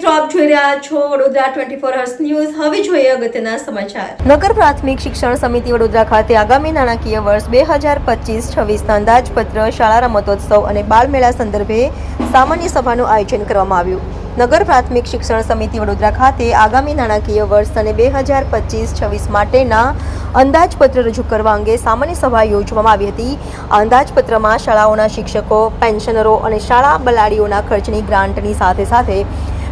મિત્રો આપ જોઈ રહ્યા છો વડોદરા 24 હર્સ ન્યૂઝ. હવે જોઈએ અગત્યના સમાચાર. નગર પ્રાથમિક શિક્ષણ સમિતિ વડોદરા ખાતે આગામી નાણાકીય વર્ષ 2025-26ના અંદાજપત્ર, શાળા રમતોત્સવ અને બાળમેળા સંદર્ભે સામાન્ય સભાનું આયોજન કરવામાં આવ્યું. નગર પ્રાથમિક શિક્ષણ સમિતિ વડોદરા ખાતે આગામી નાણાકીય વર્ષ અને 2025-26 માટેના અંદાજપત્ર રજૂ કરવા અંગે સામાન્ય સભા યોજવામાં આવી હતી. આ અંદાજપત્રમાં શાળાઓના શિક્ષકો, પેન્શનરો અને શાળા બલાડીઓના ખર્ચની ગ્રાન્ટની સાથે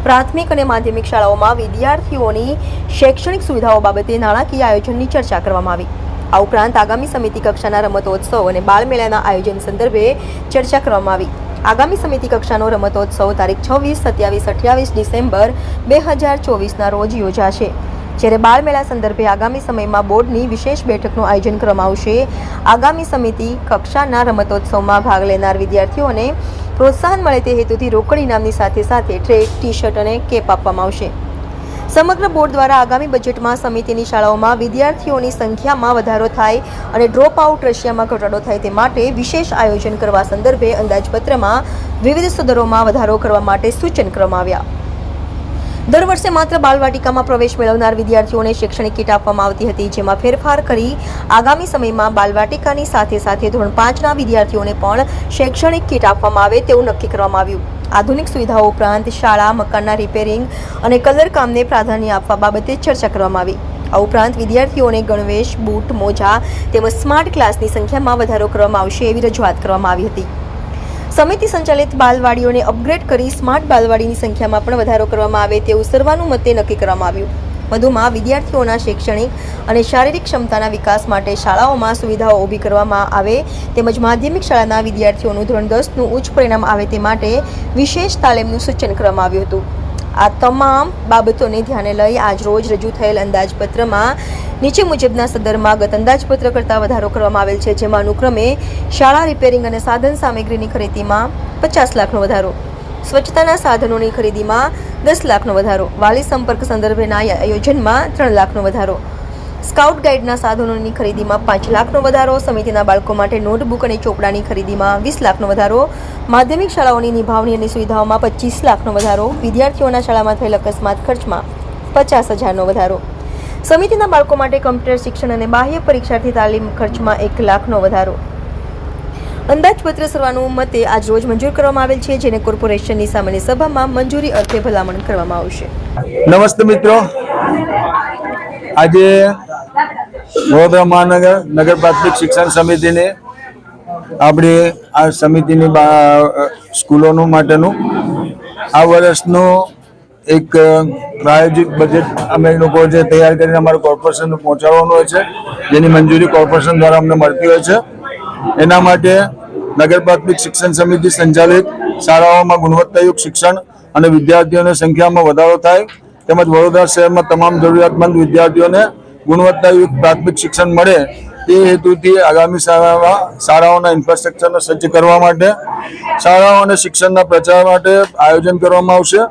પ્રાથમિક અને માધ્યમિક શાળાઓમાં વિદ્યાર્થીઓની શૈક્ષણિક સુવિધાઓ બાબતે નાણાકીય આયોજનની ચર્ચા કરવામાં આવી. આ ઉપરાંત આગામી સમિતિ કક્ષાના રમતોત્સવ અને બાળમેળાના આયોજન સંદર્ભે ચર્ચા કરવામાં આવી. આગામી સમિતિ કક્ષાનો રમતોત્સવ તારીખ 26, 27, 28 ડિસેમ્બર 2024ના રોજ યોજાશે, જ્યારે બાળમેળા સંદર્ભે આગામી સમયમાં બોર્ડની વિશેષ બેઠકનું આયોજન કરવામાં આવશે. આગામી સમિતિ કક્ષાના રમતોત્સવમાં ભાગ લેનાર વિદ્યાર્થીઓને પ્રોત્સાહન મળે તે હેતુથી રોકડ ઇનામની સાથે ટ્રેક, ટી-શર્ટ અને કેપ આપવામાં આવશે. સમગ્ર બોર્ડ દ્વારા આગામી બજેટમાં સમિતિની શાળાઓમાં વિદ્યાર્થીઓની સંખ્યામાં વધારો થાય અને ડ્રોપ આઉટ રેશિયોમાં ઘટાડો થાય તે માટે વિશેષ આયોજન કરવા સંદર્ભે અંદાજપત્રમાં વિવિધ સદરોમાં વધારો કરવા માટે સૂચન કરવામાં આવ્યા. દર વર્ષે માત્ર બાલવાટિકામાં પ્રવેશ મેળવનાર વિદ્યાર્થીઓને શૈક્ષણિક કીટ આપવામાં આવતી હતી, જેમાં ફેરફાર કરી આગામી સમયમાં બાલવાટિકાની સાથે ધોરણ 5ના વિદ્યાર્થીઓને પણ શૈક્ષણિક કીટ આપવામાં આવે તેવું નક્કી કરવામાં આવ્યું. આધુનિક સુવિધાઓ ઉપરાંત શાળા મકાનના રિપેરિંગ અને કલર કામને પ્રાધાન્ય આપવા બાબતે ચર્ચા કરવામાં આવી. આ ઉપરાંત વિદ્યાર્થીઓને ગણવેશ, બૂટ, મોજા તેમજ સ્માર્ટ ક્લાસની સંખ્યામાં વધારો કરવામાં આવશે એવી રજૂઆત કરવામાં આવી હતી. સમિતિ સંચાલિત બાલવાડીઓને અપગ્રેડ કરી સ્માર્ટ બાલવાડીની સંખ્યામાં પણ વધારો કરવામાં આવે તેવું સર્વાનુમતે નક્કી કરવામાં આવ્યું. વધુમાં વિદ્યાર્થીઓના શૈક્ષણિક અને શારીરિક ક્ષમતાના વિકાસ માટે શાળાઓમાં સુવિધાઓ ઊભી કરવામાં આવે તેમજ માધ્યમિક શાળાના વિદ્યાર્થીઓનું ધોરણ 10નું ઉચ્ચ પરિણામ આવે તે માટે વિશેષ તાલીમનું સૂચન કરવામાં આવ્યું હતું. આ તમામ બાબતોને ધ્યાને લઈ આજ રોજ રજૂ થયેલ અંદાજપત્રમાં નીચે મુજબના સદરમાં ગત અંદાજપત્ર કરતાં વધારો કરવામાં આવેલ છે, જેમાં અનુક્રમે શાળા રિપેરિંગ અને સાધન સામગ્રીની ખરીદીમાં 50 લાખનો વધારો, સ્વચ્છતાના સાધનોની ખરીદીમાં 10 લાખનો વધારો, વાલી સંપર્ક સંદર્ભેના આયોજનમાં 3 લાખનો વધારો, સ્કાઉટ ગાઈડના સાધનોની ખરીદીમાં 5 લાખનો વધારો, સમિતિના બાળકો માટે નોટબુક અને ચોપડાની ખરીદીમાં 20 લાખનો વધારો, માધ્યમિક શાળાઓની નિભાવણી અને સુવિધાઓમાં 25 લાખનો વધારો, વિદ્યાર્થીઓના શાળામાં થયેલ અકસ્માત ખર્ચમાં 50,000નો વધારો, સમિતિના બાળકો માટે કમ્પ્યુટર શિક્ષણ અને બાહ્ય પરીક્ષાર્થી તાલીમ ખર્ચમાં 1 લાખનો વધારો. અંદાજપત્ર સર્વાનુમતે આજ રોજ મંજૂર કરવામાં આવેલ છે, જેને કોર્પોરેશનની સામાન્ય સભામાં મંજૂરી અર્થે ભલામણ કરવામાં આવશે. નમસ્તે મિત્રો, આજે વડોદરા મહાનગર નગર પ્રાથમિક શિક્ષણ સમિતિને આપણી આ સમિતિની સ્કૂલોનું માટેનું આ વર્ષનું એક પ્રાયોજિત બજેટ અમે લોકો જે તૈયાર કરીને અમારું કોર્પોરેશન પહોંચાડવાનું હોય છે, જેની મંજૂરી કોર્પોરેશન દ્વારા અમને મળતી હોય છે. એના માટે નગર પ્રાથમિક શિક્ષણ સમિતિ સંચાલિત શાળાઓમાં ગુણવત્તાયુક્ત શિક્ષણ અને વિદ્યાર્થીઓની સંખ્યામાં વધારો થાય તેમજ વડોદરા શહેરમાં તમામ જરૂરિયાતમંદ વિદ્યાર્થીઓને ગુણવત્તાયુક્ત પ્રાથમિક શિક્ષણ મળે તે હેતુથી આગામી શાળાઓના ઇન્ફ્રાસ્ટ્રક્ચરને સજ્જ કરવા માટે શાળાઓ અને શિક્ષણના પ્રચાર માટે આયોજન કરવામાં આવશે.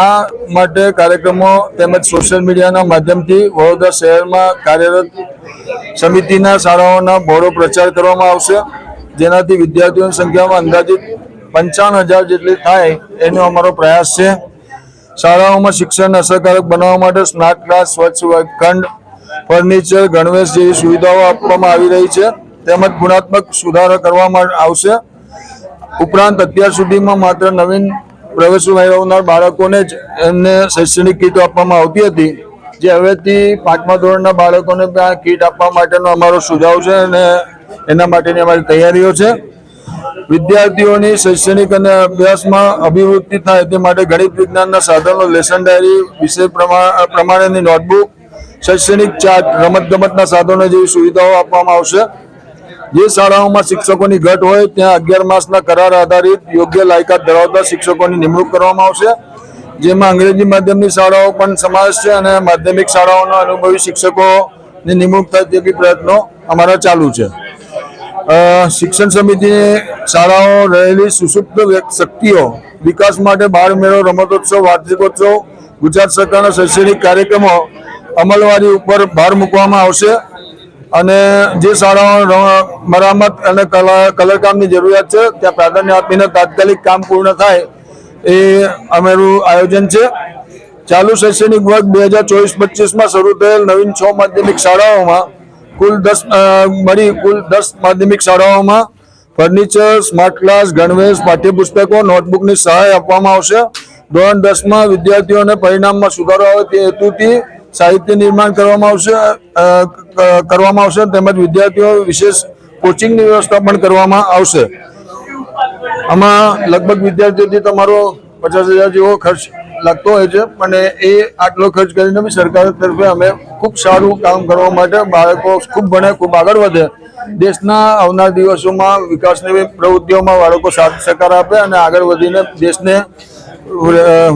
આ માટે કાર્યક્રમો તેમજ સોશિયલ મીડિયાના માધ્યમથી વડોદરા શહેરમાં કાર્યરત સમિતિના શાળાઓના બોર્ડો પ્રચાર કરવામાં આવશે, જેનાથી વિદ્યાર્થીઓની સંખ્યામાં અંદાજિત 55,000 જેટલી થાય એનો અમારો પ્રયાસ છે. શાળાઓમાં શિક્ષણને અસરકારક બનાવવા માટે સ્માર્ટ ક્લાસ, સ્વચ્છ વર્ગખંડ, ફર્નિચર, ગણવેશ જેવી સુવિધાઓ આપવામાં આવી રહી છે તેમજ ગુણાત્મક સુધારા કરવામાં આવશે. ઉપરાંત અત્યાર સુધીમાં માત્ર નવીન પ્રવેશ મેળવનાર બાળકોને જ એમને શૈક્ષણિક કીટ આપવામાં આવતી હતી, જે હવેથી 5મા ધોરણના બાળકોને પણ કીટ આપવા માટેનો અમારો સુઝાવ છે અને એના માટેની અમારી તૈયારીઓ છે. વિદ્યાર્થીઓની શૈક્ષણિક અને અભ્યાસમાં અભિવૃદ્ધિ થાય તે માટે ગણિત વિજ્ઞાનના સાધનો, લેસન ડાયરી, વિષય પ્રમાણેની નોટબુક, શૈક્ષણિક ચાર્ટ, રમતગમતના સાધનો જેવી સુવિધાઓ આપવામાં આવશે. જે શાળાઓમાં શિક્ષકોની ઘટ હોય ત્યાં 11 માસના કરાર આધારિત યોગ્ય લાયકાત ધરાવતા શિક્ષકોની નિમણૂક કરવામાં આવશે, જેમાં અંગ્રેજી માધ્યમની શાળાઓ પણ સમાવેશ છે અને માધ્યમિક શાળાઓના અનુભવી શિક્ષકોની નિમણૂક થાય તેવી પ્રયત્નો અમારા ચાલુ છે. શિક્ષણ સમિતિની શાળાઓ રહેલી સુસુપ્ત શક્તિઓ વિકાસ માટે બાળમેળો, રમતોત્સવ, વાર્ષિકોત્સવ, ગુજરાત સરકારના શૈક્ષણિક કાર્યક્રમો અમલવારી ઉપર ભાર મૂકવામાં આવશે અને જે શાળાઓ મરામત અને કલરકામની જરૂરિયાત છે ત્યાં પ્રાધાન્ય આપીને તાત્કાલિક કામ પૂર્ણ થાય એ અમારું આયોજન છે. ચાલુ શૈક્ષણિક વર્ષ 2024-25માં શરૂ થયેલ નવીન 6 માધ્યમિક શાળાઓમાં કુલ 10 માધ્યમિક શાળાઓમાં ફર્નિચર, સ્માર્ટ ક્લાસ, ગણવેશ, પાઠ્યપુસ્તકો, નોટબુકની સહાય આપવામાં આવશે. ધોરણ 10માં વિદ્યાર્થીઓને પરિણામમાં સુધારો આવે તે હેતુથી સાહિત્ય નિર્માણ કરવામાં આવશે તેમજ વિદ્યાર્થીઓ વિશેષ કોચિંગની વ્યવસ્થા પણ કરવામાં આવશે. આમાં લગભગ વિદ્યાર્થીઓથી તમારો 50,000 જેવો ખર્ચ લાગતો હોય છે, પણ એ આટલો ખર્ચ કરીને બી સરકાર તરફે અમે ખૂબ સારું કામ કરવા માટે બાળકો ખૂબ ભણે, ખૂબ આગળ વધે, દેશના આવનાર દિવસોમાં વિકાસની પ્રવૃત્તિઓમાં બાળકો સાથ સહકાર આપે અને આગળ વધીને દેશને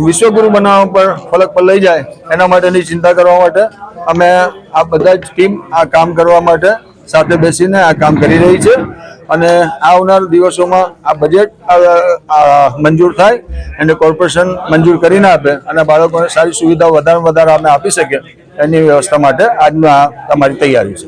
વિશ્વગુરુ બનાવવા પર ફલક પર લઈ જાય એના માટેની ચિંતા કરવા માટે અમે આ બધા જ ટીમ આ કામ કરવા માટે સાથે બેસીને આ કામ કરી રહી છે. અને આવનાર દિવસોમાં આ બજેટ મંજૂર થાય અને કોર્પોરેશન મંજૂર કરીને આપે અને બાળકોને સારી સુવિધાઓ વધારે અમે આપી શકીએ એની વ્યવસ્થા માટે આજનું આ તમારી તૈયારી છે.